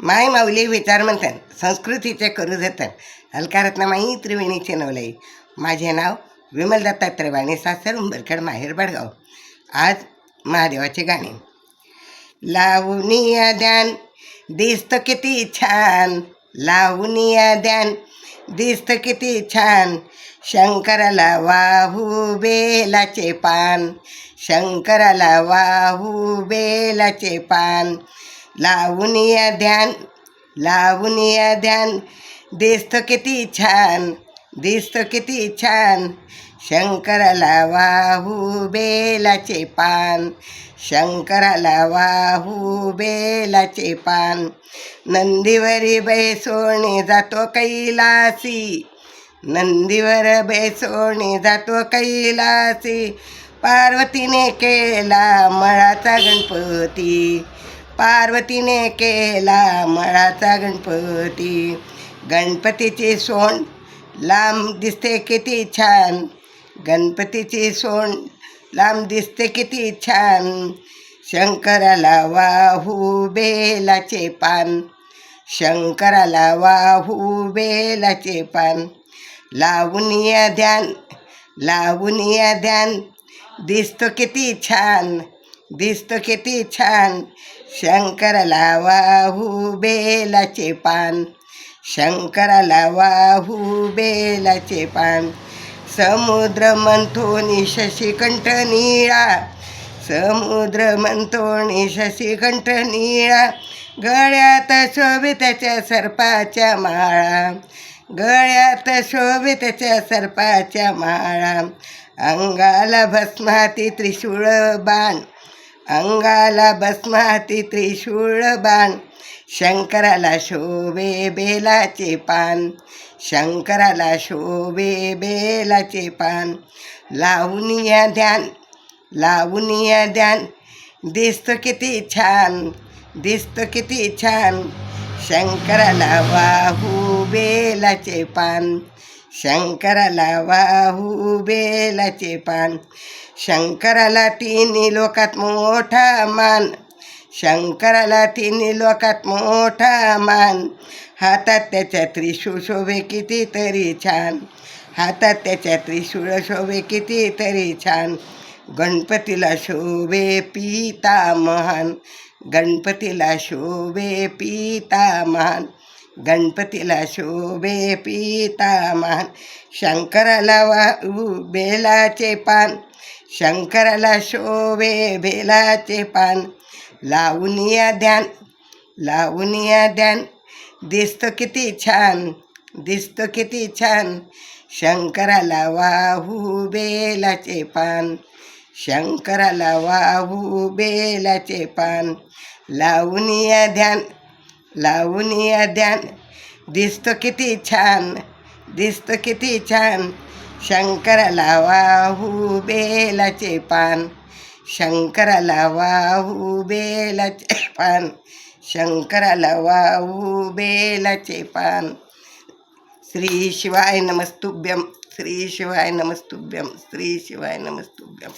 माय माऊली विचार म्हणतात संस्कृतीचे करू जतन हलकारत्न माई त्रिवेणीचे नवलाई. माझे नाव विमल दत्तात्रय वाणी, सासर उंबरखेड, माहेर बडगाव. आज महादेवाचे गाणे. लावूनिया ध्यान दिसतं किती छान, लावूनिया ध्यान दिसतं किती छान. शंकराला वाहू बेलाचे पान, शंकराला वाहू बेलाचे पान. लावूनिया ध्यान, लावूनिया ध्यान दिसतं किती छान, दिसतं किती छान. शंकराला वाहू बेलाचे पान, शंकराला वाहू बेलाचे पान. नंदीवरी बैसोणी जातो कैलासी, नंदीवर बैसोणी जातो कैलासी. पार्वतीने केला मळाचा गणपती, पार्वतीने केला मळाचा गणपती. गणपतीची सोंड लांब दिसते किती छान, गणपतीची सोंड लांब दिसते किती छान. शंकराला वाहू बेलाचे पान, शंकराला वाहू बेलाचे पान. लावूनिया ध्यान, लावूनिया ध्यान दिसतं किती छान, दिसतं किती छान. शंकराला वाहू बेलाचे पान, शंकराला वाहू बेलाचे पान. समुद्र मंथोनी शशिकंठ निळा, समुद्र मंथोनी शशिकंठ निळा. गळ्यात शोभिताच्या सर्पाच्या माळा, गळ्यात शोभिताच्या सर्पाच्या माळा. अंगाला भस्माती त्रिशूळ बाण, अंगाला भस्माती त्रिशूळ बाण. शंकराला शोभे बेलाचे पान, शंकराला शोभे बेलाचे पान. लावूनिया ध्यान, लावूनिया ध्यान दिसतं किती छान, दिसतं किती छान. शंकराला वाहू बेलाचे पान, शंकराला वाहू बेलाचे पान. शंकराला तिन्ही लोकात मोठा मान, शंकराला तिन्ही लोकात मोठा मान. हातात त्याच्या त्रिशूळ शोभे कितीतरी छान, हातात त्याच्या त्रिशूळ शोभे कितीतरी छान. गणपतीला शोभे पितामहान, गणपतीला शोभे पितामहान, गणपतीला शोभे पितामहान. शंकराला वाहू बेलाचे पान, शंकराला शोभे बेलाचे पान. लावूनिया ध्यान, लावूनिया ध्यान दिसतं किती छान, दिसतं किती छान. शंकराला वाहू बेलाचे पान, शंकराला वाहू बेलाचे पान. लावूनिया ध्यान, लावूनिया ध्यान दिसतं किती छान, दिसतं किती छान. शंकराला वाहू बेलाचे पान, शंकराला वाहू बेलाचे पान, शंकराला वाहू बेलाचे पान. श्री शिवाय नमस्तुभ्यं, श्री शिवाय नमस्तुभ्यं, श्री शिवाय नमस्तुभ्यं.